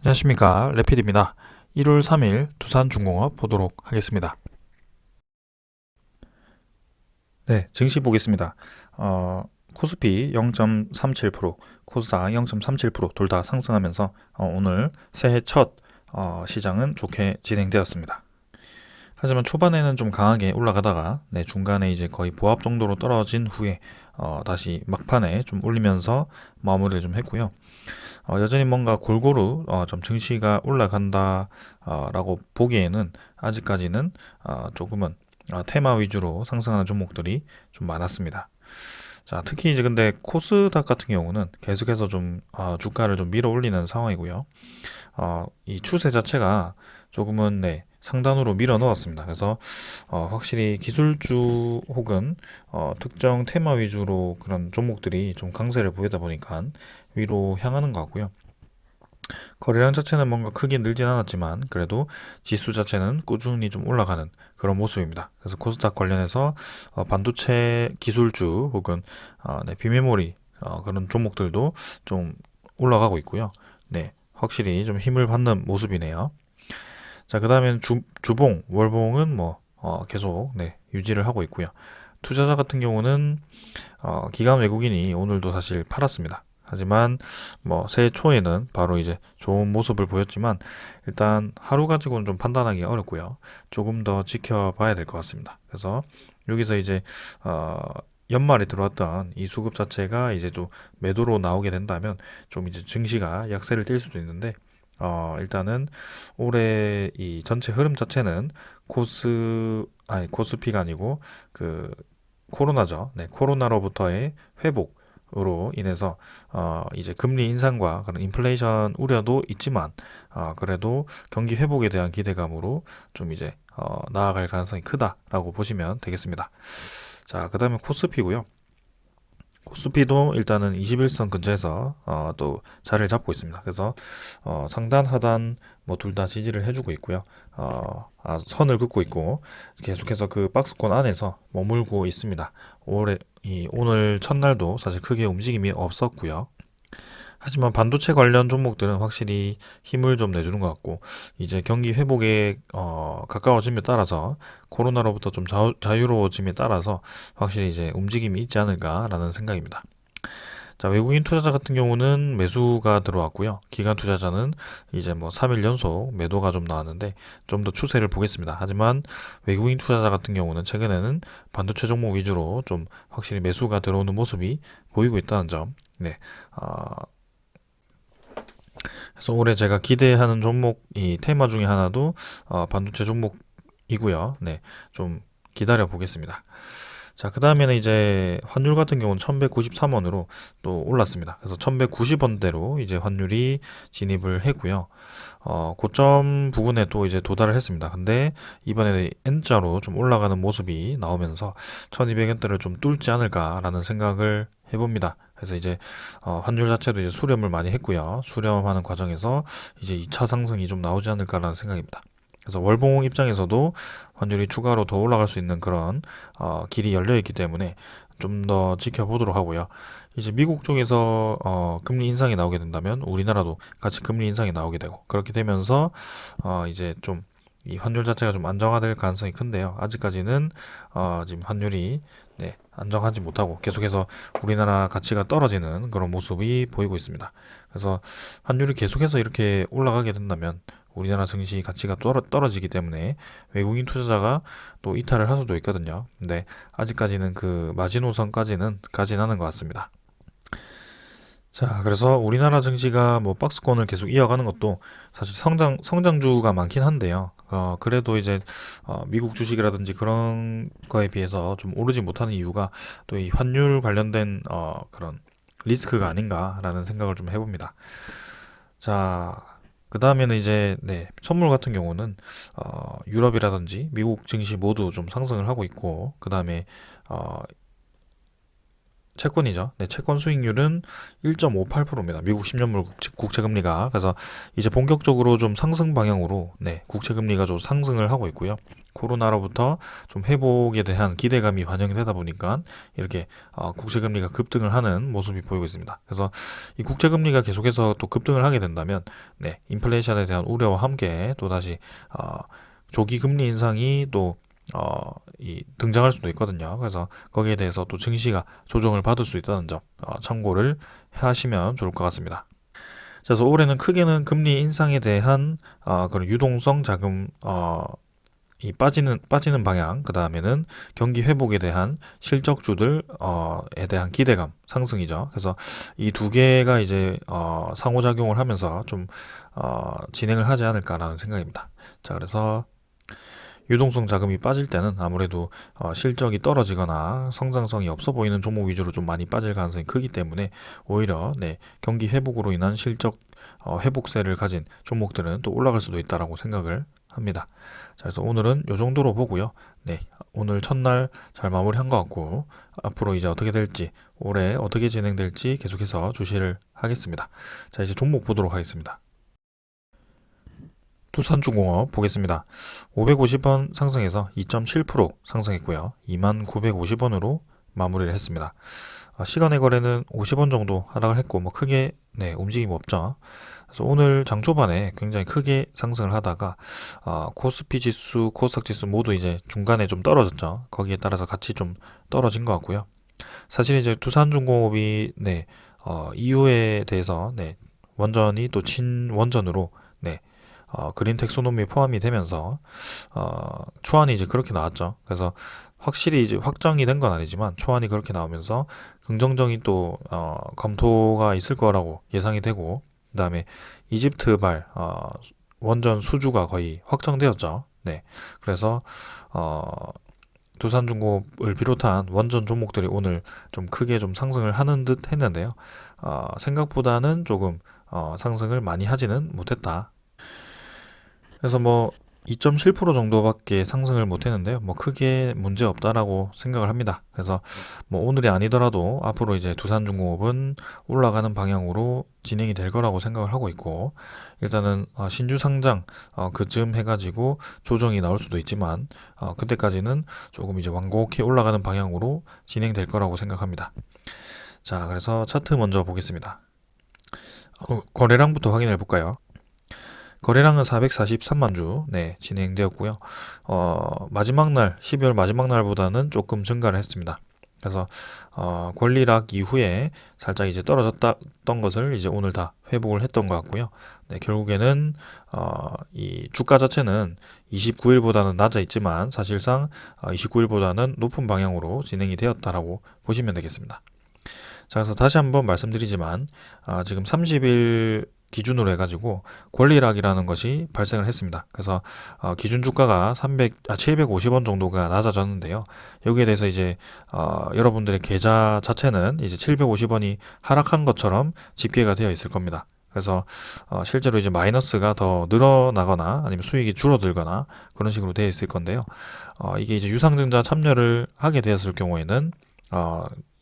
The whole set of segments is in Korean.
안녕하십니까, 레피드입니다. 1월 3일 두산중공업 보도록 하겠습니다. 네, 증시 보겠습니다. 코스피 0.37%, 코스닥 0.37% 둘 다 상승하면서 오늘 새해 첫 시장은 좋게 진행되었습니다. 하지만 초반에는 좀 강하게 올라가다가 중간에 이제 거의 보합 정도로 떨어진 후에 다시 막판에 좀 올리면서 마무리를 좀 했고요. 여전히 뭔가 골고루 좀 증시가 올라간다 라고 보기에는 아직까지는 조금은 테마 위주로 상승하는 종목들이 좀 많았습니다. 자, 특히 이제 근데 코스닥 같은 경우는 계속해서 좀 주가를 좀 밀어 올리는 상황이고요. 이 추세 자체가 조금은 상단으로 밀어 넣었습니다. 그래서 확실히 기술주 혹은 특정 테마 위주로 그런 종목들이 좀 강세를 보이다 보니까 위로 향하는 것 같고요. 거래량 자체는 뭔가 크게 늘진 않았지만 그래도 지수 자체는 꾸준히 좀 올라가는 그런 모습입니다. 그래서 코스닥 관련해서 반도체 기술주 혹은 비메모리 그런 종목들도 좀 올라가고 있고요. 네, 확실히 좀 힘을 받는 모습이네요. 자, 그 다음에는 주봉, 월봉은 뭐 계속 유지를 하고 있고요. 투자자 같은 경우는 기관 외국인이 오늘도 사실 팔았습니다. 하지만 뭐 새해 초에는 바로 이제 좋은 모습을 보였지만 일단 하루 가지고는 좀 판단하기 어렵고요. 조금 더 지켜봐야 될 것 같습니다. 그래서 여기서 이제 연말에 들어왔던 이 수급 자체가 이제 좀 매도로 나오게 된다면 좀 이제 증시가 약세를 띌 수도 있는데 일단은 올해 이 전체 흐름 자체는 코스피가 아니고 그 코로나죠. 네, 코로나로부터의 회복으로 인해서 이제 금리 인상과 그런 인플레이션 우려도 있지만 그래도 경기 회복에 대한 기대감으로 좀 이제 나아갈 가능성이 크다라고 보시면 되겠습니다. 자, 그다음에 코스피고요. 코스피도 일단은 21선 근처에서 또 자리를 잡고 있습니다. 그래서 상단 하단 뭐 둘 다 지지를 해주고 있고요. 선을 긋고 있고 계속해서 그 박스권 안에서 머물고 있습니다. 오늘 첫날도 사실 크게 움직임이 없었고요. 하지만 반도체 관련 종목들은 확실히 힘을 좀 내주는 것 같고 이제 경기 회복에 가까워짐에 따라서 코로나로부터 좀 자유로워짐에 따라서 확실히 이제 움직임이 있지 않을까라는 생각입니다. 자, 외국인 투자자 같은 경우는 매수가 들어왔고요. 기관 투자자는 이제 뭐 3일 연속 매도가 좀 나왔는데 좀 더 추세를 보겠습니다. 하지만 외국인 투자자 같은 경우는 최근에는 반도체 종목 위주로 좀 확실히 매수가 들어오는 모습이 보이고 있다는 점. 네. 그래서 올해 제가 기대하는 종목 이 테마 중에 하나도 반도체 종목이고요. 네, 좀 기다려 보겠습니다. 자, 그 다음에는 이제 환율 같은 경우는 1193원으로 또 올랐습니다. 그래서 1190원대로 이제 환율이 진입을 했고요. 고점 부근에 또 이제 도달을 했습니다. 근데 이번에 N자로 좀 올라가는 모습이 나오면서 1200원대를 좀 뚫지 않을까라는 생각을 해봅니다. 그래서 이제 환율 자체도 이제 수렴을 많이 했고요. 수렴하는 과정에서 이제 2차 상승이 좀 나오지 않을까라는 생각입니다. 그래서 월봉 입장에서도 환율이 추가로 더 올라갈 수 있는 그런 길이 열려 있기 때문에 좀 더 지켜보도록 하고요. 이제 미국 쪽에서 금리 인상이 나오게 된다면 우리나라도 같이 금리 인상이 나오게 되고 그렇게 되면서 이제 좀 이 환율 자체가 좀 안정화될 가능성이 큰데요. 아직까지는 지금 환율이 안정하지 못하고 계속해서 우리나라 가치가 떨어지는 그런 모습이 보이고 있습니다. 그래서 환율이 계속해서 이렇게 올라가게 된다면 우리나라 증시 가치가 떨어지기 때문에 외국인 투자자가 또 이탈을 할 수도 있거든요. 근데 아직까지는 그 마지노선까지는 가진 않은 것 같습니다. 자, 그래서 우리나라 증시가 뭐 박스권을 계속 이어가는 것도 사실 성장주가 많긴 한데요. 그래도 이제 미국 주식이라든지 그런 거에 비해서 좀 오르지 못하는 이유가 또 이 환율 관련된 그런 리스크가 아닌가라는 생각을 좀 해봅니다. 자, 그 다음에는 이제 선물 같은 경우는 유럽이라든지 미국 증시 모두 좀 상승을 하고 있고 그 다음에 채권이죠. 네, 채권 수익률은 1.58%입니다. 미국 10년물 국채 금리가. 그래서 이제 본격적으로 좀 상승 방향으로 네, 국채 금리가 좀 상승을 하고 있고요. 코로나로부터 좀 회복에 대한 기대감이 반영이 되다 보니까 이렇게 국채 금리가 급등을 하는 모습이 보이고 있습니다. 그래서 이 국채 금리가 계속해서 또 급등을 하게 된다면 네, 인플레이션에 대한 우려와 함께 또 다시 조기 금리 인상이 또 등장할 수도 있거든요. 그래서 거기에 대해서 또 증시가 조정을 받을 수 있다는 점 참고를 하시면 좋을 것 같습니다. 그래서 올해는 크게는 금리 인상에 대한 그런 유동성 자금 이 빠지는 방향, 그 다음에는 경기 회복에 대한 실적주들에 대한 기대감 상승이죠. 그래서 이 두 개가 이제 상호작용을 하면서 좀 진행을 하지 않을까라는 생각입니다. 자, 그래서 유동성 자금이 빠질 때는 아무래도 실적이 떨어지거나 성장성이 없어 보이는 종목 위주로 좀 많이 빠질 가능성이 크기 때문에 오히려 네, 경기 회복으로 인한 실적 회복세를 가진 종목들은 또 올라갈 수도 있다라고 생각을 합니다. 자, 그래서 오늘은 이 정도로 보고요. 네, 오늘 첫날 잘 마무리한 것 같고 앞으로 이제 어떻게 될지 올해 어떻게 진행될지 계속해서 주시를 하겠습니다. 자, 이제 종목 보도록 하겠습니다. 두산중공업 보겠습니다. 550원 상승해서 2.7% 상승했고요. 2950원으로 마무리를 했습니다. 시간의 거래는 50원 정도 하락을 했고 뭐 크게 네, 움직임 없죠. 그래서 오늘 장 초반에 굉장히 크게 상승을 하다가 코스피 지수, 코스닥 지수 모두 이제 중간에 좀 떨어졌죠. 거기에 따라서 같이 좀 떨어진 것 같고요. 사실 이제 두산중공업이 네, 이유에 대해서 네, 원전이 또 친원전으로 네, 그린 텍소노미에 포함이 되면서 초안이 이제 그렇게 나왔죠. 그래서 확실히 이제 확정이 된 건 아니지만 초안이 그렇게 나오면서 긍정적인 또 검토가 있을 거라고 예상이 되고 그다음에 이집트발 원전 수주가 거의 확정되었죠. 네, 그래서 두산중공업을 비롯한 원전 종목들이 오늘 좀 크게 좀 상승을 하는 듯 했는데요. 생각보다는 조금 상승을 많이 하지는 못했다. 그래서 뭐 2.7% 정도밖에 상승을 못했는데요. 뭐 크게 문제 없다라고 생각을 합니다. 그래서 뭐 오늘이 아니더라도 앞으로 이제 두산중공업은 올라가는 방향으로 진행이 될 거라고 생각을 하고 있고 일단은 신주 상장 그쯤 해가지고 조정이 나올 수도 있지만 그때까지는 조금 이제 완곡히 올라가는 방향으로 진행될 거라고 생각합니다. 자, 그래서 차트 먼저 보겠습니다. 거래량부터 확인해 볼까요? 거래량은 443만 주 네, 진행되었고요. 마지막 날 12월 마지막 날보다는 조금 증가를 했습니다. 그래서 권리락 이후에 살짝 이제 떨어졌던 것을 이제 오늘 다 회복을 했던 것 같고요. 네, 결국에는 이 주가 자체는 29일보다는 낮아 있지만 사실상 29일보다는 높은 방향으로 진행이 되었다라고 보시면 되겠습니다. 자, 그래서 다시 한번 말씀드리지만 지금 30일 기준으로 해가지고 권리락이라는 것이 발생을 했습니다. 그래서 기준 주가가 750원 정도가 낮아졌는데요. 여기에 대해서 이제 여러분들의 계좌 자체는 이제 750원이 하락한 것처럼 집계가 되어 있을 겁니다. 그래서 실제로 이제 마이너스가 더 늘어나거나 아니면 수익이 줄어들거나 그런 식으로 되어 있을 건데요. 이게 이제 유상증자 참여를 하게 되었을 경우에는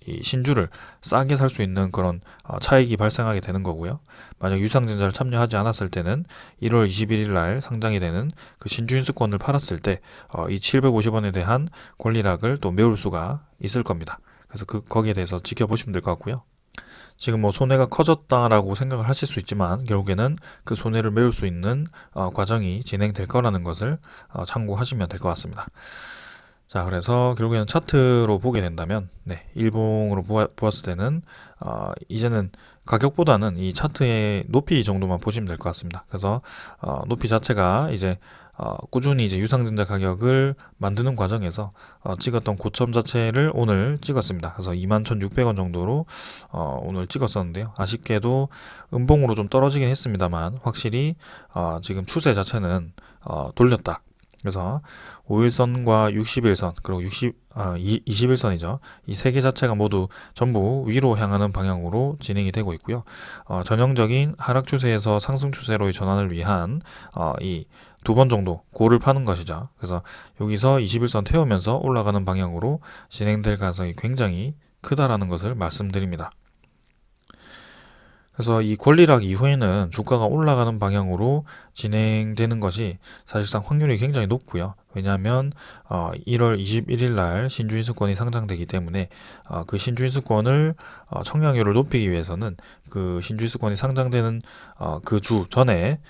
이 신주를 싸게 살 수 있는 그런 차익이 발생하게 되는 거고요. 만약 유상증자를 참여하지 않았을 때는 1월 21일 날 상장이 되는 그 신주인수권을 팔았을 때 이 750원에 대한 권리락을 또 메울 수가 있을 겁니다. 그래서 거기에 대해서 지켜보시면 될 것 같고요. 지금 뭐 손해가 커졌다라고 생각을 하실 수 있지만 결국에는 그 손해를 메울 수 있는 과정이 진행될 거라는 것을 참고하시면 될 것 같습니다. 자, 그래서 결국에는 차트로 보게 된다면 네, 일봉으로 보았을 때는 이제는 가격보다는 이 차트의 높이 정도만 보시면 될 것 같습니다. 그래서 높이 자체가 이제 꾸준히 이제 유상증자 가격을 만드는 과정에서 찍었던 고점 자체를 오늘 찍었습니다. 그래서 21,600원 정도로 오늘 찍었었는데요. 아쉽게도 음봉으로 좀 떨어지긴 했습니다만 확실히 지금 추세 자체는 돌렸다. 그래서 5일선과 60일선 그리고 21선이죠. 이 세 개 자체가 모두 전부 위로 향하는 방향으로 진행이 되고 있고요. 전형적인 하락 추세에서 상승 추세로의 전환을 위한 이 두 번 정도 고를 파는 것이죠. 그래서 여기서 21선 태우면서 올라가는 방향으로 진행될 가능성이 굉장히 크다라는 것을 말씀드립니다. 그래서 이 권리락 이후에는 주가가 올라가는 방향으로 진행되는 것이 사실상 확률이 굉장히 높고요. 왜냐하면 1월 21일 날 신주인수권이 상장되기 때문에 그 신주인수권을 청량률을 높이기 위해서는 그 신주인수권이 상장되는 그 주 전에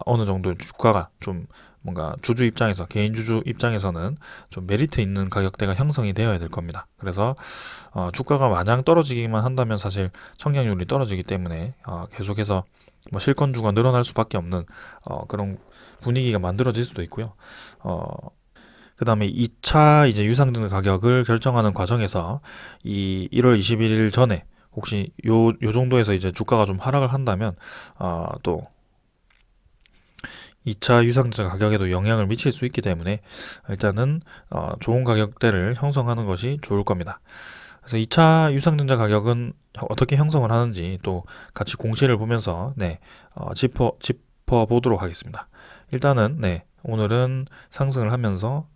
어느 정도 주가가 좀 뭔가 주주 입장에서 개인 주주 입장에서는 좀 메리트 있는 가격대가 형성이 되어야 될 겁니다. 그래서 주가가 마냥 떨어지기만 한다면 사실 청량률이 떨어지기 때문에 계속해서 뭐 실권주가 늘어날 수밖에 없는 그런 분위기가 만들어질 수도 있고요. 그 다음에 2차 이제 유상증자 가격을 결정하는 과정에서 이 1월 21일 전에 혹시 요 정도에서 이제 주가가 좀 하락을 한다면 또 2차 유상증자 가격에도 영향을 미칠 수 있기 때문에 일단은 좋은 가격대를 형성하는 것이 좋을 겁니다. 그래서 2차 유상증자 가격은 어떻게 형성을 하는지 또 같이 공시를 보면서 짚어 보도록 하겠습니다. 일단은 오늘은 상승을 하면서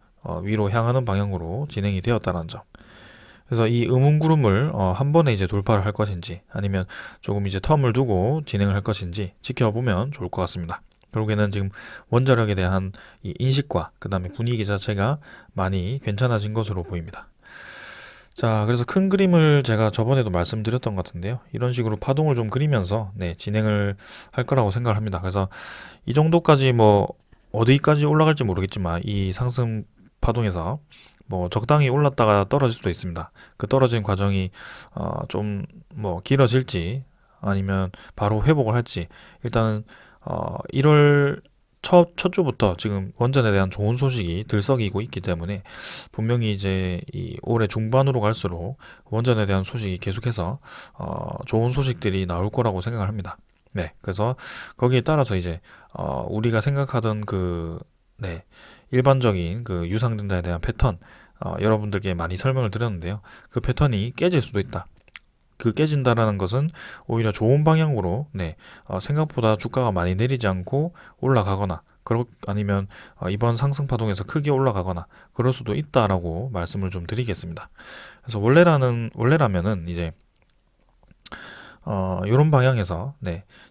위로 향하는 방향으로 진행이 되었다는 점. 그래서 이 음운구름을 한 번에 이제 돌파를 할 것인지 아니면 조금 이제 텀을 두고 진행을 할 것인지 지켜보면 좋을 것 같습니다. 결국에는 지금 원자력에 대한 이 인식과 그 다음에 분위기 자체가 많이 괜찮아진 것으로 보입니다. 자, 그래서 큰 그림을 제가 저번에도 말씀드렸던 것 같은데요. 이런 식으로 파동을 좀 그리면서 진행을 할 거라고 생각을 합니다. 그래서 이 정도까지 뭐 어디까지 올라갈지 모르겠지만 이 상승 파동에서 뭐 적당히 올랐다가 떨어질 수도 있습니다. 그 떨어진 과정이 좀 뭐 길어질지 아니면 바로 회복을 할지 일단은 1월 첫 주부터 지금 원전에 대한 좋은 소식이 들썩이고 있기 때문에 분명히 이제 이 올해 중반으로 갈수록 원전에 대한 소식이 계속해서 좋은 소식들이 나올 거라고 생각을 합니다. 그래서 거기에 따라서 이제 우리가 생각하던 일반적인 그 유상증자에 대한 패턴 여러분들께 많이 설명을 드렸는데요. 그 패턴이 깨질 수도 있다. 그 깨진다라는 것은 오히려 좋은 방향으로 생각보다 주가가 많이 내리지 않고 올라가거나 아니면 이번 상승 파동에서 크게 올라가거나 그럴 수도 있다라고 말씀을 좀 드리겠습니다. 그래서 원래라면은 이제 이런 방향에서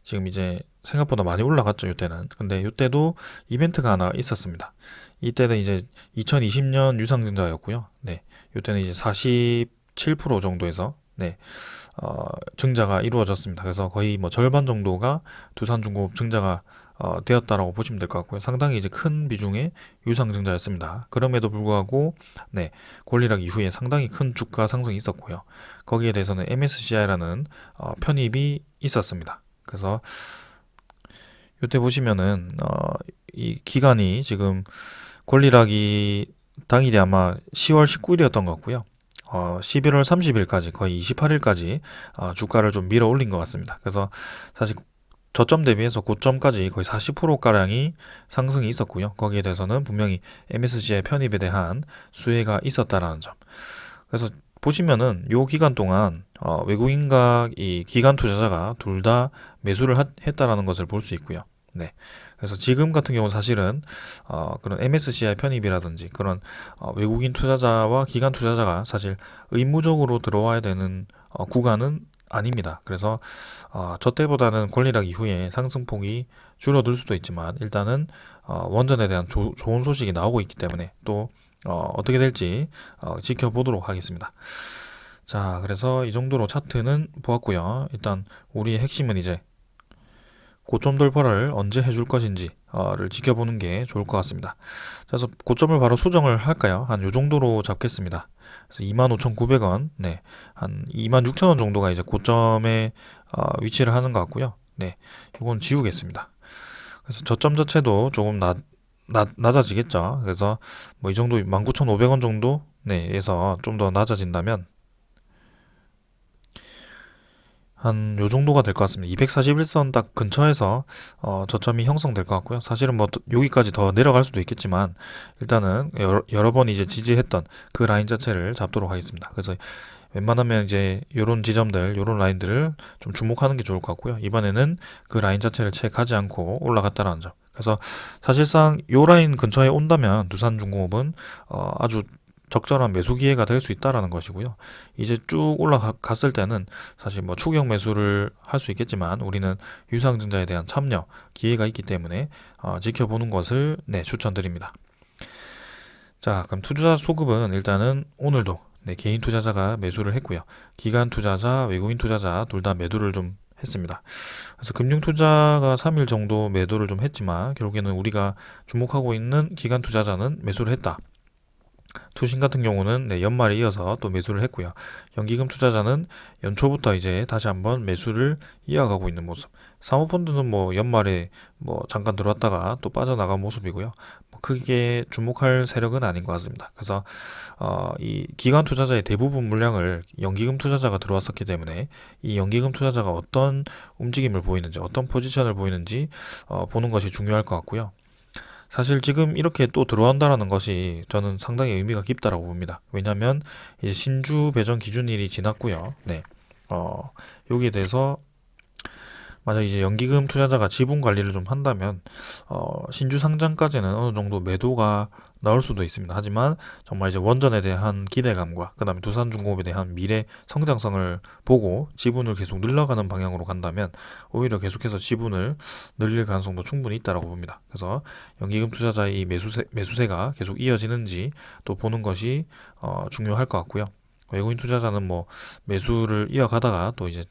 지금 이제 생각보다 많이 올라갔죠. 이때는. 근데 이때도 이벤트가 하나 있었습니다. 이때는 이제 2020년 유상증자였고요. 이때는 이제 47% 정도에서 증자가 이루어졌습니다. 그래서 거의 뭐 절반 정도가 두산중공업 증자가 되었다라고 보시면 될 것 같고요. 상당히 이제 큰 비중의 유상증자였습니다. 그럼에도 불구하고 권리락 이후에 상당히 큰 주가 상승이 있었고요. 거기에 대해서는 MSCI라는 편입이 있었습니다. 그래서 이때 보시면은 이 기간이 지금 권리락이 당일이 아마 10월 19일이었던 것 같고요. 11월 30일까지 거의 28일까지 주가를 좀 밀어 올린 것 같습니다. 그래서 사실 저점 대비해서 고점까지 거의 40%가량이 상승이 있었고요. 거기에 대해서는 분명히 MSCI 편입에 대한 수혜가 있었다라는 점. 그래서 보시면은 요 기간 동안 외국인과 이 기관 투자자가 둘 다 매수를 했다라는 것을 볼 수 있고요. 그래서 지금 같은 경우는 사실은 그런 MSCI 편입이라든지 그런 외국인 투자자와 기관 투자자가 사실 의무적으로 들어와야 되는 구간은 아닙니다. 그래서 저 때보다는 권리락 이후에 상승폭이 줄어들 수도 있지만 일단은 원전에 대한 좋은 소식이 나오고 있기 때문에 또 어떻게 될지 지켜보도록 하겠습니다. 자, 그래서 이 정도로 차트는 보았고요. 일단 우리의 핵심은 이제 고점 돌파를 언제 해줄 것인지를 지켜보는 게 좋을 것 같습니다. 그래서 고점을 바로 수정을 할까요? 한 요 정도로 잡겠습니다. 그래서 25,900원, 한 26,000원 정도가 이제 고점에 위치를 하는 것 같고요. 이건 지우겠습니다. 그래서 저점 자체도 조금 낮아지겠죠. 그래서 뭐 이 정도 19,500원 정도 에서 좀 더 낮아진다면 한 요 정도가 될 것 같습니다. 241선 딱 근처에서 저점이 형성될 것 같고요. 사실은 뭐 여기까지 더 내려갈 수도 있겠지만 일단은 여러 번 이제 지지했던 그 라인 자체를 잡도록 하겠습니다. 그래서 웬만하면 이제 요런 지점들, 요런 라인들을 좀 주목하는 게 좋을 것 같고요. 이번에는 그 라인 자체를 채 가지 않고 올라갔다라는 점. 그래서 사실상 요 라인 근처에 온다면 두산중공업은 아주 적절한 매수 기회가 될 수 있다라는 것이고요. 이제 쭉 올라갔을 때는 사실 뭐 추격 매수를 할 수 있겠지만 우리는 유상증자에 대한 참여 기회가 있기 때문에 지켜보는 것을 추천드립니다. 자, 그럼 투자 수급은 일단은 오늘도 개인 투자자가 매수를 했고요. 기관 투자자, 외국인 투자자 둘 다 매도를 좀 했습니다. 그래서 금융 투자가 3일 정도 매도를 좀 했지만 결국에는 우리가 주목하고 있는 기관 투자자는 매수를 했다. 투신 같은 경우는 연말에 이어서 또 매수를 했고요. 연기금 투자자는 연초부터 이제 다시 한번 매수를 이어가고 있는 모습. 사모펀드는 뭐 연말에 뭐 잠깐 들어왔다가 또 빠져나간 모습이고요. 뭐 크게 주목할 세력은 아닌 것 같습니다. 그래서 이 기관 투자자의 대부분 물량을 연기금 투자자가 들어왔었기 때문에 이 연기금 투자자가 어떤 움직임을 보이는지, 어떤 포지션을 보이는지 보는 것이 중요할 것 같고요. 사실 지금 이렇게 또 들어온다라는 것이 저는 상당히 의미가 깊다라고 봅니다. 왜냐하면 이제 신주 배정 기준일이 지났고요. 여기에 대해서 만약 이제 연기금 투자자가 지분 관리를 좀 한다면 신주 상장까지는 어느 정도 매도가 나올 수도 있습니다. 하지만 정말 이제 원전에 대한 기대감과 그다음에 두산중공업에 대한 미래 성장성을 보고 지분을 계속 늘려가는 방향으로 간다면 오히려 계속해서 지분을 늘릴 가능성도 충분히 있다라고 봅니다. 그래서 연기금 투자자의 이 매수세가 계속 이어지는지 또 보는 것이 중요할 것 같고요. 외국인 투자자는 뭐 매수를 이어가다가 또 이제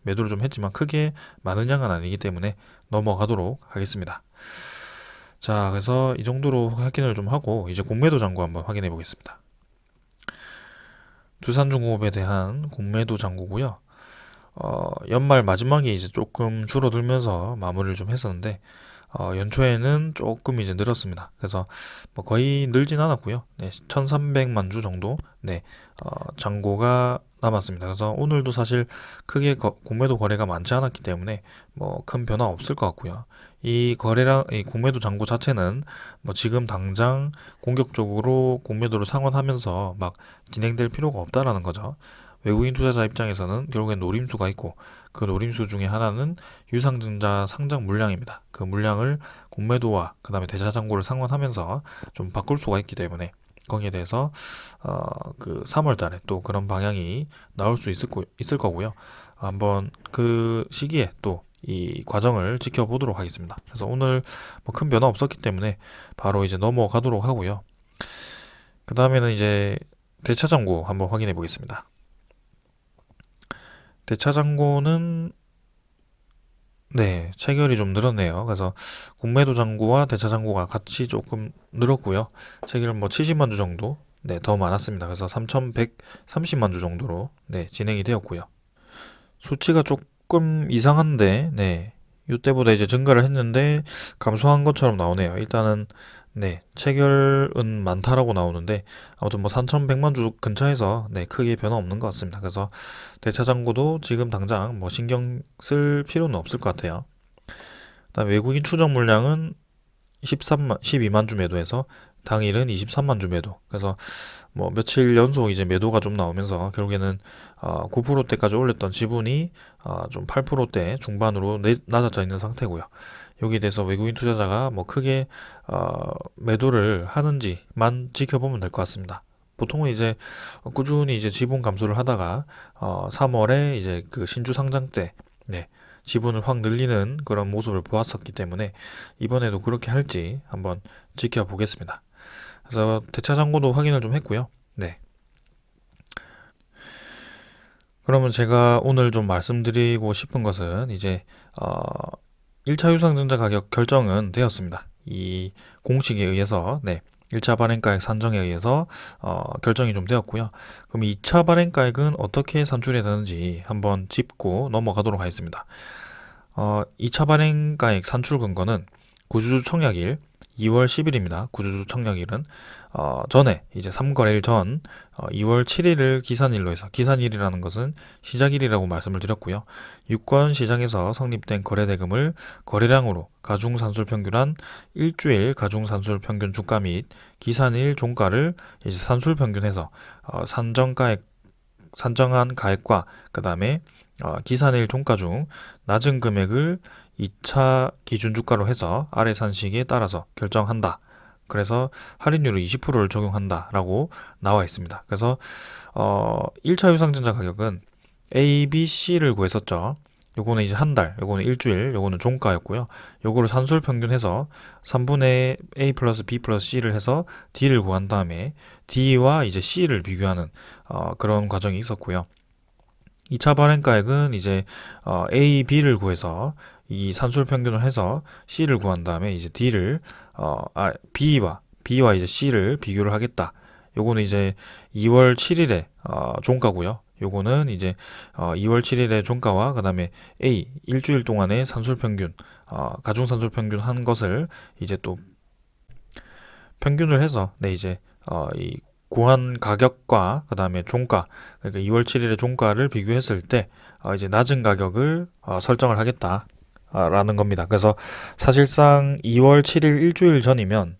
매도를 좀 했지만 크게 많은 양은 아니기 때문에 넘어가도록 하겠습니다. 자, 그래서 이 정도로 확인을 좀 하고 이제 공매도 잔고 한번 확인해 보겠습니다. 두산중공업에 대한 공매도 잔고고요. 연말 마지막에 이제 조금 줄어들면서 마무리를 좀 했었는데 연초에는 조금 이제 늘었습니다. 그래서 뭐 거의 늘진 않았고요. 1,300만 주 정도 잔고가 남았습니다. 그래서 오늘도 사실 크게 공매도 거래가 많지 않았기 때문에 뭐 큰 변화 없을 것 같고요. 이 공매도 잔고 자체는 뭐 지금 당장 공격적으로 공매도를 상환하면서 막 진행될 필요가 없다라는 거죠. 외국인 투자자 입장에서는 결국엔 노림수가 있고 그 노림수 중에 하나는 유상증자 상장 물량입니다. 그 물량을 공매도와 그 다음에 대차잔고를 상환하면서 좀 바꿀 수가 있기 때문에 거기에 대해서 그 3월 달에 또 그런 방향이 나올 수 있을 거고요. 한번 그 시기에 또 이 과정을 지켜보도록 하겠습니다. 그래서 오늘 뭐 큰 변화 없었기 때문에 바로 이제 넘어가도록 하고요. 그 다음에는 이제 대차잔고 한번 확인해 보겠습니다. 대차잔고는 체결이 좀 늘었네요. 그래서 공매도 잔고와 대차 잔고가 같이 조금 늘었고요. 체결은 뭐 70만 주 정도 더 많았습니다. 그래서 3,130만 주 정도로 진행이 되었고요. 수치가 조금 이상한데 이때보다 이제 증가를 했는데 감소한 것처럼 나오네요. 일단은 체결은 많다라고 나오는데 아무튼 뭐 3,100만 주 근처에서 크게 변화 없는 것 같습니다. 그래서 대차 잔고도 지금 당장 뭐 신경 쓸 필요는 없을 것 같아요. 그다음 외국인 추적 물량은 12만 주 매도해서 당일은 23만 주 매도. 그래서 뭐 며칠 연속 이제 매도가 좀 나오면서 결국에는 9%대까지 올렸던 지분이 좀 8%대 중반으로 낮아져 있는 상태고요. 여기에 대해서 외국인 투자자가 뭐 크게 매도를 하는지만 지켜보면 될 것 같습니다. 보통은 이제 꾸준히 이제 지분 감소를 하다가 3월에 이제 그 신주 상장 때 지분을 확 늘리는 그런 모습을 보았었기 때문에 이번에도 그렇게 할지 한번 지켜보겠습니다. 그래서 대차 잔고도 확인을 좀 했고요. 그러면 제가 오늘 좀 말씀드리고 싶은 것은 이제 1차 유상증자 가격 결정은 되었습니다. 이 공식에 의해서 1차 발행가액 산정에 의해서 결정이 좀 되었고요. 그럼 2차 발행가액은 어떻게 산출해야 되는지 한번 짚고 넘어가도록 하겠습니다. 2차 발행가액 산출 근거는 구주주 청약일 2월 10일입니다. 구주주 청약일은 전에 이제 3거래일 전 2월 7일을 기산일로 해서, 기산일이라는 것은 시작일이라고 말씀을 드렸고요. 유권 시장에서 성립된 거래대금을 거래량으로 가중산술평균한 일주일 가중산술평균 주가 및 기산일 종가를 이제 산술평균해서 산정한 가액과 그 다음에 기산일 종가 중 낮은 금액을 2차 기준주가로 해서 아래 산식에 따라서 결정한다. 그래서 할인율을 20%를 적용한다라고 나와 있습니다. 그래서 1차 유상증자 가격은 A, B, C를 구했었죠. 요거는 이제 한 달, 요거는 일주일, 요거는 종가였고요. 요거를 산술 평균해서 3분의 A 플러스 B 플러스 C를 해서 D를 구한 다음에 D와 이제 C를 비교하는 그런 과정이 있었고요. 2차 발행가액은 이제 A, B를 구해서 이 산술 평균을 해서 C를 구한 다음에 이제 D를 B와 이제 C를 비교를 하겠다. 요거는 이제 2월 7일에 종가고요. 요거는 이제 2월 7일에 종가와 그다음에 A 일주일 동안의 산술 평균, 가중 산술 평균 한 것을 이제 또 평균을 해서 이제 이 구한 가격과 그다음에 종가, 그러니까 2월 7일의 종가를 비교했을 때 이제 낮은 가격을 설정을 하겠다라는 겁니다. 그래서 사실상 2월 7일 일주일 전이면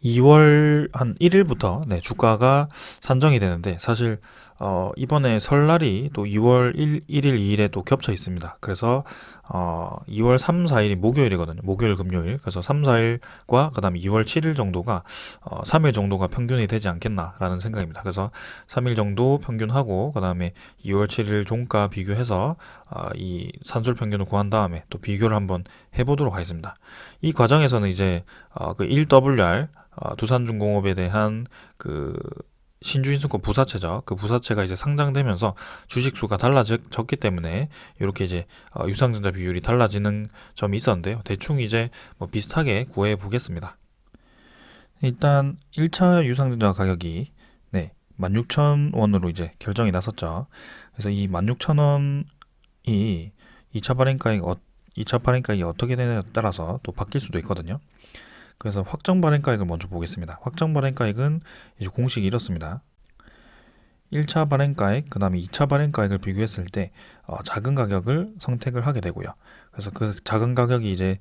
2월 한 1일부터 주가가 산정이 되는데, 사실 이번에 설날이 또 2월 1일, 2일에 또 겹쳐 있습니다. 그래서 2월 3, 4일이 목요일이거든요. 목요일, 금요일. 그래서 3, 4일과 그 다음에 2월 7일 정도가 3일 정도가 평균이 되지 않겠나라는 생각입니다. 그래서 3일 정도 평균하고 그 다음에 2월 7일 종가 비교해서 이 산술 평균을 구한 다음에 또 비교를 한번 해보도록 하겠습니다. 이 과정에서는 이제 그 1WR 두산중공업에 대한 그 신주인수권 부사채죠. 그 부사채가 이제 상장되면서 주식수가 달라졌기 때문에 이렇게 이제 유상증자 비율이 달라지는 점이 있었는데요. 대충 이제 뭐 비슷하게 구해 보겠습니다. 일단 1차 유상증자 가격이 16,000원으로 이제 결정이 났었죠. 그래서 이 16,000원이 2차 발행가액이 어떻게 되느냐에 따라서 또 바뀔 수도 있거든요. 그래서 확정 발행가액을 먼저 보겠습니다. 확정 발행가액은 이제 공식이 이렇습니다. 1차 발행가액, 그 다음에 2차 발행가액을 비교했을 때 작은 가격을 선택을 하게 되고요. 그래서 그 작은 가격이 이제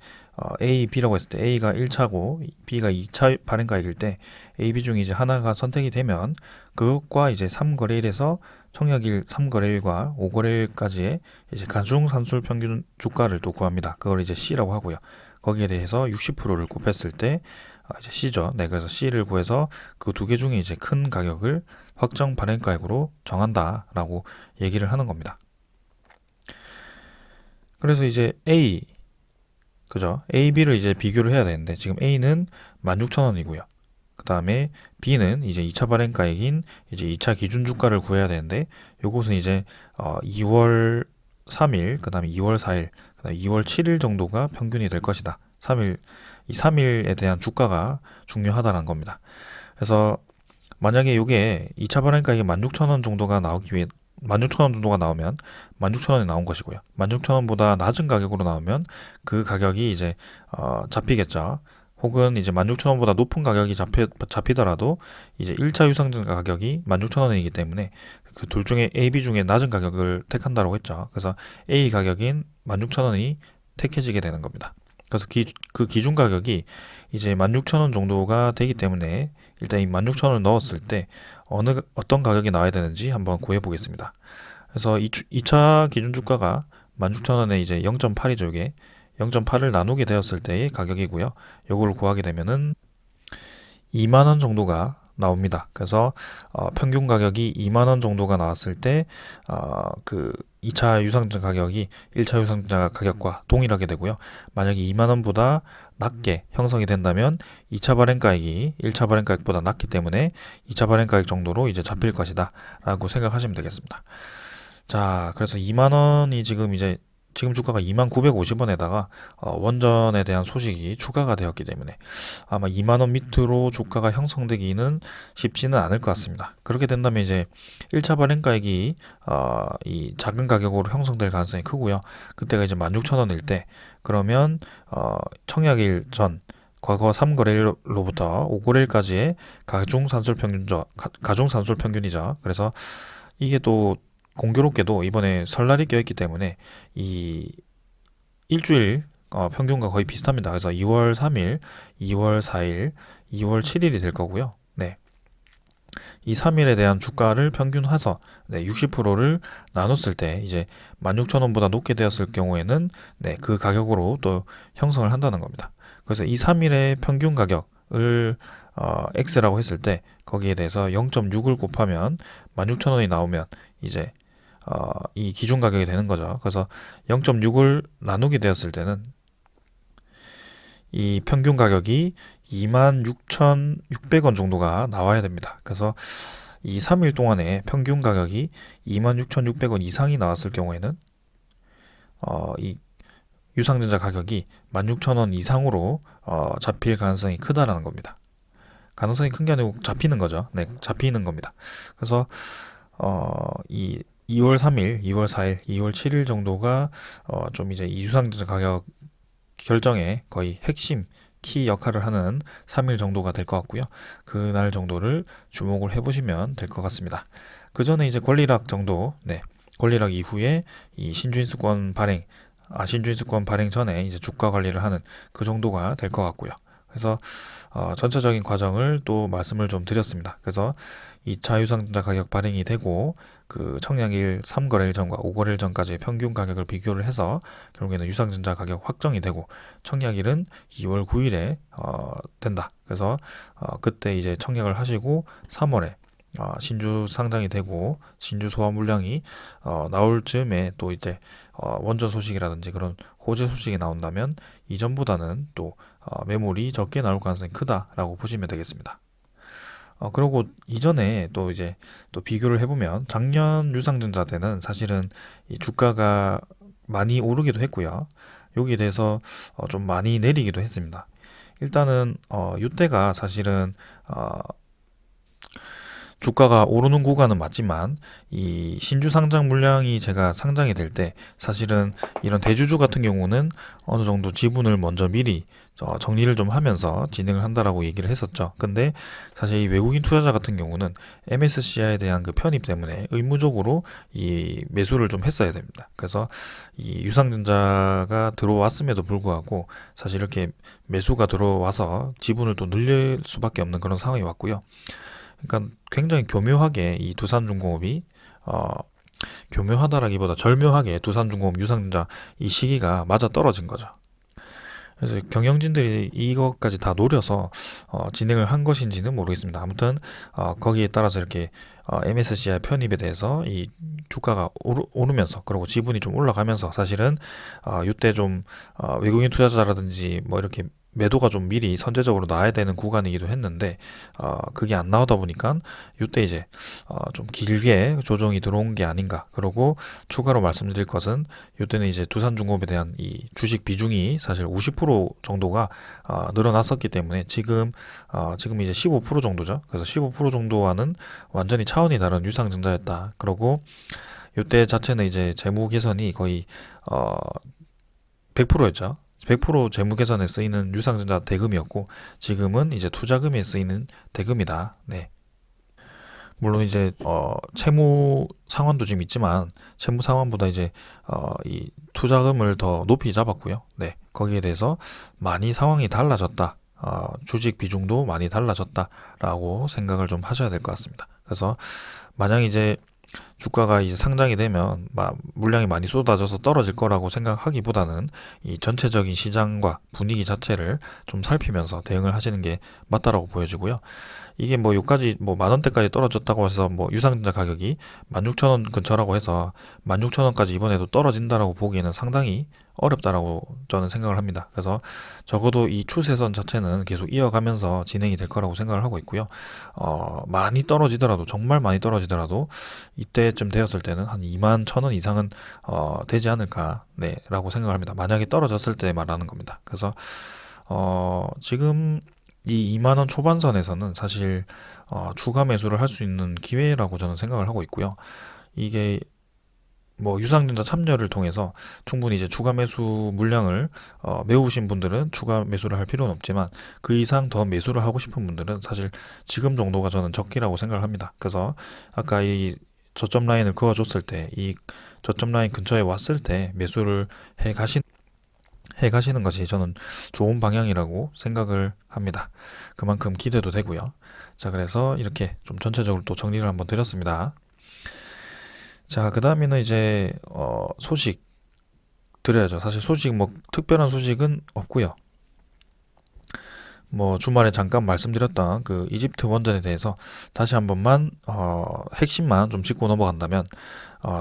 A, B라고 했을 때 A가 1차고 B가 2차 발행가액일 때 A, B 중에 이제 하나가 선택이 되면 그것과 이제 3거래일에서 청약일 3거래일과 5거래일까지의 이제 가중 산술 평균 주가를 또 구합니다. 그걸 이제 C라고 하고요. 거기에 대해서 60%를 곱했을 때 이제 C죠. 그래서 C를 구해서 그 두 개 중에 이제 큰 가격을 확정 발행가액으로 정한다라고 얘기를 하는 겁니다. 그래서 이제 A, 그죠? A, B를 이제 비교를 해야 되는데 지금 A는 16,000원이고요. 그 다음에 B는 이제 2차 발행가액인 이제 2차 기준 주가를 구해야 되는데 요것은 이제 2월 3일, 그 다음에 2월 4일, 그 다음에 2월 7일 정도가 평균이 될 것이다. 3일, 이 3일에 대한 주가가 중요하다는 겁니다. 그래서 만약에 이게 2차 발행가액이 16,000원 정도가 나오기 위해 16,000원 정도가 나오면 16,000원이 나온 것이고요. 16,000원보다 낮은 가격으로 나오면 그 가격이 이제 잡히겠죠. 혹은 이제 16,000원보다 높은 가격이 잡히더라도 이제 1차 유상증자 가격이 16,000원이기 때문에 그 둘 중에 A, B 중에 낮은 가격을 택한다고 했죠. 그래서 A 가격인 16,000원이 택해지게 되는 겁니다. 그래서 그 기준 가격이 이제 16,000원 정도가 되기 때문에 일단 이 16,000원을 넣었을 때 어떤 가격이 나와야 되는지 한번 구해 보겠습니다. 그래서 2차 기준 주가가 16,000원에 이제 0.8이죠. 이게 0.8을 나누게 되었을 때의 가격이고요. 요걸 구하게 되면은 2만원 정도가 나옵니다. 그래서 평균 가격이 2만원 정도가 나왔을 때 그 2차 유상증자 가격이 1차 유상증자 가격과 동일하게 되고요. 만약에 2만원보다 낮게 형성이 된다면 2차 발행가액이 1차 발행가액보다 낮기 때문에 2차 발행가액 정도로 이제 잡힐 것이다 라고 생각하시면 되겠습니다. 자, 그래서 2만원이 지금 주가가 2950원에다가 원전에 대한 소식이 추가가 되었기 때문에 아마 2만원 밑으로 주가가 형성되기는 쉽지는 않을 것 같습니다. 그렇게 된다면 이제 1차 발행가액이 이 작은 가격으로 형성될 가능성이 크고요. 그때가 이제 16,000원일 때 그러면 청약일 전 과거 3거래일로부터 5거래일까지의 가중산술 평균이죠. 그래서 이게 또 공교롭게도 이번에 설날이 껴있기 때문에 이 일주일 평균과 거의 비슷합니다. 그래서 2월 3일, 2월 4일, 2월 7일이 될 거고요. 이 3일에 대한 주가를 평균해서 60%를 나눴을 때 이제 16,000원보다 높게 되었을 경우에는 그 가격으로 또 형성을 한다는 겁니다. 그래서 이 3일의 평균 가격을 X라고 했을 때 거기에 대해서 0.6을 곱하면 16,000원이 나오면 이제 이 기준 가격이 되는 거죠. 그래서 0.6을 나누게 되었을 때는 이 평균 가격이 26,600원 정도가 나와야 됩니다. 그래서 이 3일 동안에 평균 가격이 26,600원 이상이 나왔을 경우에는 이 유상증자 가격이 16,000원 이상으로 잡힐 가능성이 크다라는 겁니다. 가능성이 큰 게 아니고 잡히는 거죠. 네, 잡히는 겁니다. 그래서 이 2월 3일, 2월 4일, 2월 7일 정도가 좀 이제 이 유상증자 가격 결정에 거의 핵심 키 역할을 하는 3일 정도가 될 것 같고요. 그날 정도를 주목을 해보시면 될 것 같습니다. 그 전에 이제 권리락 정도, 네, 권리락 이후에 이 신주인수권 발행, 신주인수권 발행 전에 이제 주가 관리를 하는 그 정도가 될 것 같고요. 그래서 전체적인 과정을 또 말씀을 좀 드렸습니다. 그래서 2차 유상증자 가격 발행이 되고 그 청약일 3거래일 전과 5거래일 전까지의 평균 가격을 비교를 해서 결국에는 유상증자 가격 확정이 되고 청약일은 2월 9일에 된다. 그래서 그때 이제 청약을 하시고 3월에 신주 상장이 되고 신주 소화 물량이 나올 즈음에 또 이제 원전 소식이라든지 그런 호재 소식이 나온다면 이전보다는 또 매물이 적게 나올 가능성이 크다라고 보시면 되겠습니다. 그리고 이전에 또 이제 또 비교를 해보면 작년 유상증자 때는 사실은 이 주가가 많이 오르기도 했고요. 여기에 대해서 좀 많이 내리기도 했습니다. 일단은 이때가 사실은 주가가 오르는 구간은 맞지만 이 신주 상장 물량이 제가 상장이 될 때 사실은 이런 대주주 같은 경우는 어느 정도 지분을 먼저 미리 정리를 좀 하면서 진행을 한다라고 얘기를 했었죠. 근데 사실 이 외국인 투자자 같은 경우는 MSCI에 대한 그 편입 때문에 의무적으로 이 매수를 좀 했어야 됩니다. 그래서 이 유상증자가 들어왔음에도 불구하고 사실 이렇게 매수가 들어와서 지분을 또 늘릴 수밖에 없는 그런 상황이 왔고요. 그러니까 굉장히 교묘하게 이 두산중공업이 교묘하다라기보다 절묘하게 두산중공업 유상증자 이 시기가 맞아 떨어진 거죠. 그래서 경영진들이 이것까지 다 노려서 진행을 한 것인지는 모르겠습니다. 아무튼 거기에 따라서 이렇게 MSCI 편입에 대해서 이 주가가 오르면서 그리고 지분이 좀 올라가면서 사실은 이때 좀 외국인 투자자라든지 뭐 이렇게 매도가 좀 미리 선제적으로 나와야 되는 구간이기도 했는데 그게 안 나오다 보니까 이때 이제 좀 길게 조정이 들어온 게 아닌가. 그리고 추가로 말씀드릴 것은 이때는 이제 두산중공업에 대한 이 주식 비중이 사실 50% 정도가 늘어났었기 때문에 지금 이제 15% 정도죠. 그래서 15% 정도와는 완전히 차원이 다른 유상증자였다. 그리고 이때 자체는 이제 재무 개선이 거의 100%였죠. 100% 재무 개선에 쓰이는 유상증자 대금이었고 지금은 이제 투자금에 쓰이는 대금이다. 네. 물론 이제 채무 상환도 지금 있지만 채무 상환보다 이제 이 투자금을 더 높이 잡았고요. 네. 거기에 대해서 많이 상황이 달라졌다. 주식 비중도 많이 달라졌다라고 생각을 좀 하셔야 될 것 같습니다. 그래서 만약 이제 주가가 이제 상장이 되면 물량이 많이 쏟아져서 떨어질 거라고 생각하기보다는 이 전체적인 시장과 분위기 자체를 좀 살피면서 대응을 하시는 게 맞다라고 보여지고요. 이게 뭐 요까지 뭐 10,000원대까지 떨어졌다고 해서 뭐 유상증자 가격이 16,000원 근처라고 해서 16,000원까지 이번에도 떨어진다라고 보기에는 상당히 어렵다라고 저는 생각을 합니다. 그래서 적어도 이 추세선 자체는 계속 이어가면서 진행이 될 거라고 생각을 하고 있고요. 많이 떨어지더라도 정말 많이 떨어지더라도 이때쯤 되었을 때는 한 21,000원 이상은 되지 않을까 네, 라고 생각을 합니다. 만약에 떨어졌을 때 말하는 겁니다. 그래서 지금 이 2만원 초반선에서는 사실 추가 매수를 할 수 있는 기회라고 저는 생각을 하고 있고요. 이게 뭐 유상증자 참여를 통해서 충분히 이제 추가 매수 물량을 메우신 분들은 추가 매수를 할 필요는 없지만 그 이상 더 매수를 하고 싶은 분들은 사실 지금 정도가 저는 적기라고 생각을 합니다. 그래서 아까 이 저점 라인을 그어줬을 때 이 저점 라인 근처에 왔을 때 매수를 해 가시는 것이 저는 좋은 방향이라고 생각을 합니다. 그만큼 기대도 되고요. 자, 그래서 이렇게 좀 전체적으로 또 정리를 한번 드렸습니다. 자, 그 다음에는 이제 소식 드려야죠. 사실 소식 뭐 특별한 소식은 없고요. 뭐 주말에 잠깐 말씀드렸던 그 이집트 원전에 대해서 다시 한 번만 핵심만 좀 짚고 넘어간다면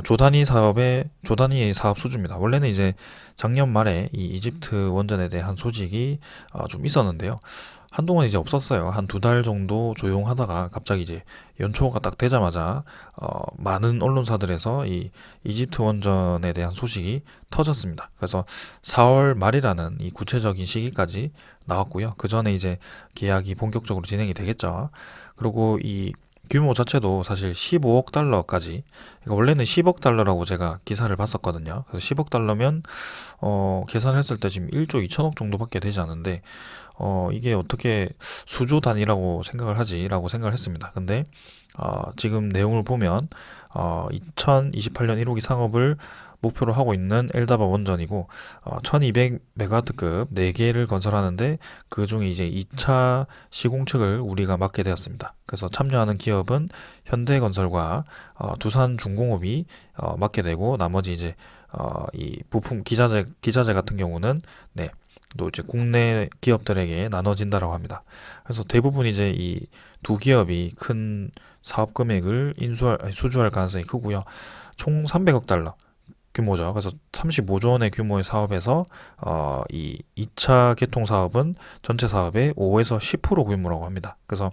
조단위의 사업 수주입니다. 원래는 이제 작년 말에 이 이집트 원전에 대한 소식이 좀 있었는데요. 한동안 이제 없었어요. 한 두 달 정도 조용하다가 갑자기 이제 연초가 딱 되자마자 많은 언론사들에서 이 이집트 원전에 대한 소식이 터졌습니다. 그래서 4월 말이라는 이 구체적인 시기까지 나왔고요. 그 전에 이제 계약이 본격적으로 진행이 되겠죠. 그리고 이 규모 자체도 사실 15억 달러까지, 그러니까 원래는 10억 달러라고 제가 기사를 봤었거든요. 그래서 10억 달러면 계산했을 때 지금 1조 2천억 정도밖에 되지 않는데 이게 어떻게 수조 단위라고 생각을 하지라고 생각을 했습니다. 근데 지금 내용을 보면 2028년 1호기 상업을 목표로 하고 있는 엘다바 원전이고 1200메가와트급 4개를 건설하는데 그 중에 이제 2차 시공 측을 우리가 맡게 되었습니다. 그래서 참여하는 기업은 현대건설과 두산중공업이 맡게 되고 나머지 이제 이 부품 기자재 같은 경우는 네, 또 이제 국내 기업들에게 나눠진다라고 합니다. 그래서 대부분 이제 이 두 기업이 큰 사업 금액을 수주할 가능성이 크고요. 총 300억 달러 규모죠. 그래서 35조 원의 규모의 사업에서 이 2차 개통 사업은 전체 사업의 5에서 10% 규모라고 합니다. 그래서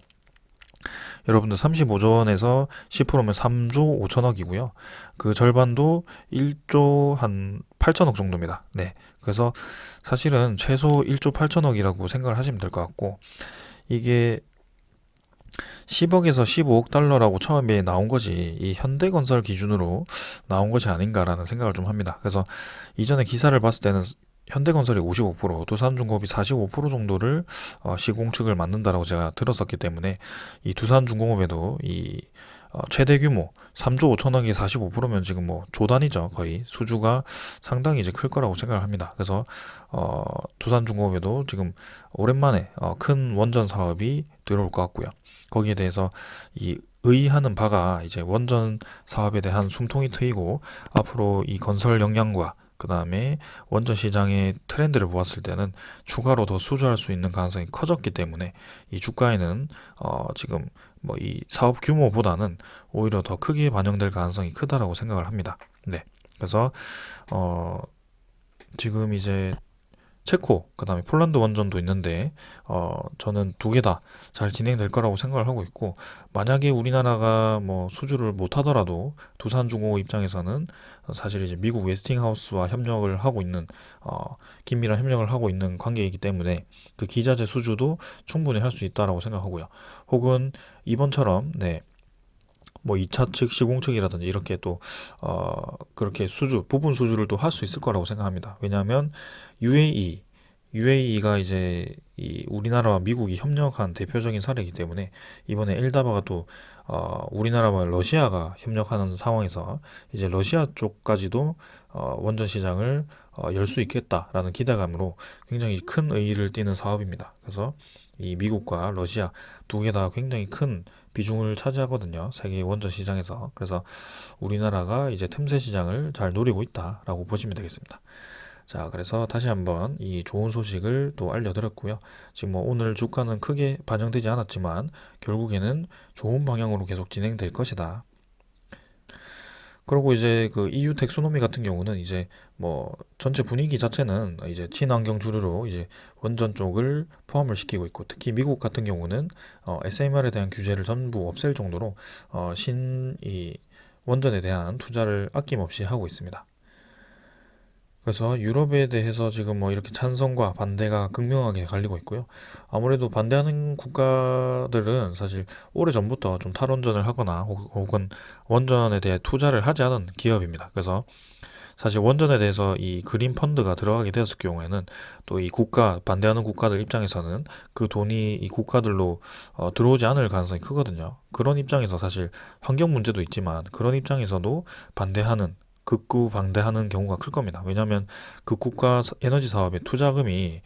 여러분들 35조 원에서 10%면 3조 5천억이고요. 그 절반도 1조 한 8천억 정도입니다. 네. 그래서 사실은 최소 1조 8천억이라고 생각을 하시면 될 것 같고, 이게 10억에서 15억 달러라고 처음에 나온 것이 이 현대건설 기준으로 나온 것이 아닌가라는 생각을 좀 합니다. 그래서 이전에 기사를 봤을 때는 현대건설이 55%, 두산중공업이 45% 정도를 시공 측을 맡는다라고 제가 들었었기 때문에 이 두산중공업에도 이 최대 규모 3조 5천억이 45%면 지금 뭐 조단이죠. 거의 수주가 상당히 이제 클 거라고 생각을 합니다. 그래서 두산중공업에도 지금 오랜만에 큰 원전 사업이 들어올 것 같고요. 거기에 대해서 이 의의하는 바가 이제 원전 사업에 대한 숨통이 트이고 앞으로 이 건설 역량과 그 다음에 원전 시장의 트렌드를 보았을 때는 추가로 더 수주할 수 있는 가능성이 커졌기 때문에 이 주가에는 지금 뭐 이 사업 규모보다는 오히려 더 크게 반영될 가능성이 크다라고 생각을 합니다. 네. 그래서 지금 이제 체코, 그 다음에 폴란드 원전도 있는데, 저는 두 개 다 잘 진행될 거라고 생각을 하고 있고, 만약에 우리나라가 뭐 수주를 못 하더라도 두산중공업 입장에서는 사실 이제 미국 웨스팅하우스와 협력을 하고 있는, 긴밀한 협력을 하고 있는 관계이기 때문에 그 기자재 수주도 충분히 할 수 있다라고 생각하고요. 혹은 이번처럼, 네, 뭐 2차 측, 시공 측이라든지 이렇게 또 그렇게 부분 수주를 또 할 수 있을 거라고 생각합니다. 왜냐하면 UAE가 이제 이 우리나라와 미국이 협력한 대표적인 사례이기 때문에 이번에 엘다바가 또 우리나라와 러시아가 협력하는 상황에서 이제 러시아 쪽까지도 원전 시장을 열 수 있겠다라는 기대감으로 굉장히 큰 의의를 띠는 사업입니다. 그래서 이 미국과 러시아 두 개 다 굉장히 큰 비중을 차지하거든요. 세계 원전 시장에서. 그래서 우리나라가 이제 틈새 시장을 잘 노리고 있다라고 보시면 되겠습니다. 자, 그래서 다시 한번 이 좋은 소식을 또 알려드렸고요. 지금 뭐 오늘 주가는 크게 반영되지 않았지만 결국에는 좋은 방향으로 계속 진행될 것이다. 그리고 이제 그 EU 텍소노미 같은 경우는 이제 뭐 전체 분위기 자체는 이제 친환경 주류로 이제 원전 쪽을 포함을 시키고 있고, 특히 미국 같은 경우는 SMR에 대한 규제를 전부 없앨 정도로 이 원전에 대한 투자를 아낌없이 하고 있습니다. 그래서 유럽에 대해서 지금 뭐 이렇게 찬성과 반대가 극명하게 갈리고 있고요. 아무래도 반대하는 국가들은 사실 오래전부터 좀 탈원전을 하거나 혹은 원전에 대해 투자를 하지 않은 기업입니다. 그래서 사실 원전에 대해서 이 그린 펀드가 들어가게 되었을 경우에는 또 이 반대하는 국가들 입장에서는 그 돈이 이 국가들로 들어오지 않을 가능성이 크거든요. 그런 입장에서 사실 환경 문제도 있지만 그런 입장에서도 극구 반대하는 경우가 클 겁니다. 왜냐하면 그 국가 에너지 사업의 투자금이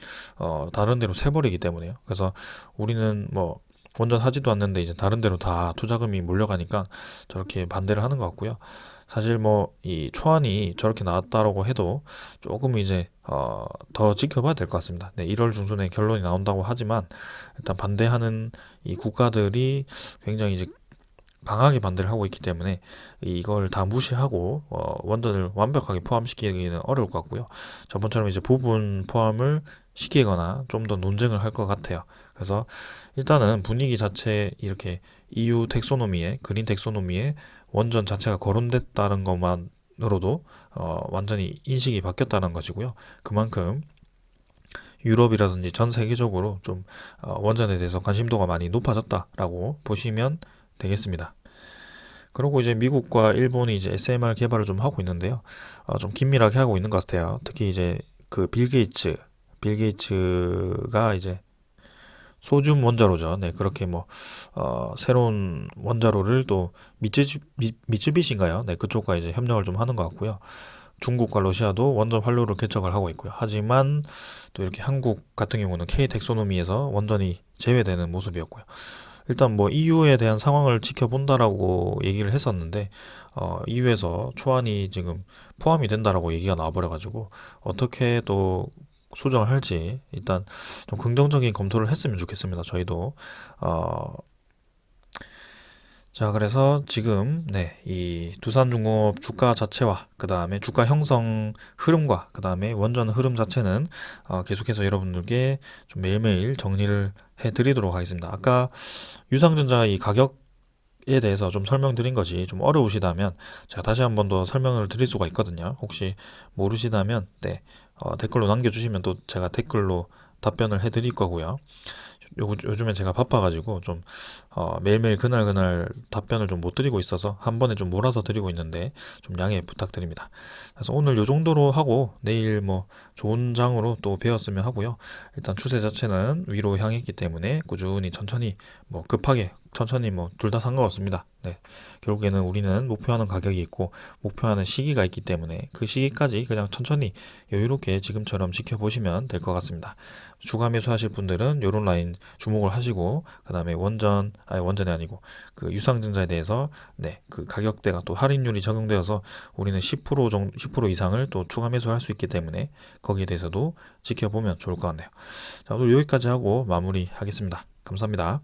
다른 데로 새버리기 때문에요. 그래서 우리는 뭐 원전 하지도 않는데 이제 다른 데로 다 투자금이 몰려가니까 저렇게 반대를 하는 것 같고요. 사실 뭐 이 초안이 저렇게 나왔다라고 해도 조금 이제 더 지켜봐야 될 것 같습니다. 네, 1월 중순에 결론이 나온다고 하지만 일단 반대하는 이 국가들이 굉장히 이제 강하게 반대를 하고 있기 때문에 이걸 다 무시하고 원전을 완벽하게 포함시키기는 어려울 것 같고요. 저번처럼 이제 부분 포함을 시키거나 좀 더 논쟁을 할 것 같아요. 그래서 일단은 분위기 자체 이렇게 EU 텍소노미에 그린 텍소노미에 원전 자체가 거론됐다는 것만으로도 완전히 인식이 바뀌었다는 것이고요. 그만큼 유럽이라든지 전 세계적으로 좀 원전에 대해서 관심도가 많이 높아졌다라고 보시면 되겠습니다. 그리고 이제 미국과 일본이 이제 SMR 개발을 좀 하고 있는데요. 좀 긴밀하게 하고 있는 것 같아요. 특히 이제 그 빌 게이츠가 이제 소듐 원자로죠. 네, 그렇게 뭐 새로운 원자로를 또 미쯔비시인가요? 네, 그쪽과 이제 협력을 좀 하는 것 같고요. 중국과 러시아도 원전 활로를 개척을 하고 있고요. 하지만 또 이렇게 한국 같은 경우는 K 텍소노미에서 원전이 제외되는 모습이었고요. 일단 뭐 EU에 대한 상황을 지켜본다라고 얘기를 했었는데 EU에서 초안이 지금 포함이 된다라고 얘기가 나와버려가지고 어떻게 또 수정을 할지 일단 좀 긍정적인 검토를 했으면 좋겠습니다. 저희도 자, 그래서 지금 네, 이 두산중공업 주가 자체와 그 다음에 주가 형성 흐름과 그 다음에 원전 흐름 자체는 계속해서 여러분들께 좀 매일매일 정리를 해드리도록 하겠습니다. 아까 유상증자 이 가격에 대해서 좀 설명드린 것이 좀 어려우시다면 제가 다시 한 번 더 설명을 드릴 수가 있거든요. 혹시 모르시다면 네, 댓글로 남겨주시면 또 제가 댓글로 답변을 해드릴 거고요. 요즘에 제가 바빠가지고 좀 매일매일 그날 답변을 좀 못 드리고 있어서 한 번에 좀 몰아서 드리고 있는데 좀 양해 부탁드립니다. 그래서 오늘 요 정도로 하고 내일 뭐 좋은 장으로 또 배웠으면 하고요. 일단 추세 자체는 위로 향했기 때문에 꾸준히 천천히 뭐 급하게 천천히 뭐 둘 다 상관없습니다. 네. 결국에는 우리는 목표하는 가격이 있고 목표하는 시기가 있기 때문에 그 시기까지 그냥 천천히 여유롭게 지금처럼 지켜보시면 될 것 같습니다. 주가 매수하실 분들은 요런 라인 주목을 하시고 그다음에 원전이 아니고 그 유상증자에 대해서 네, 그 가격대가 또 할인율이 적용되어서 우리는 10% 이상을 또 추가 매수할 수 있기 때문에 거기에 대해서도 지켜보면 좋을 것 같네요. 자, 오늘 여기까지 하고 마무리하겠습니다. 감사합니다.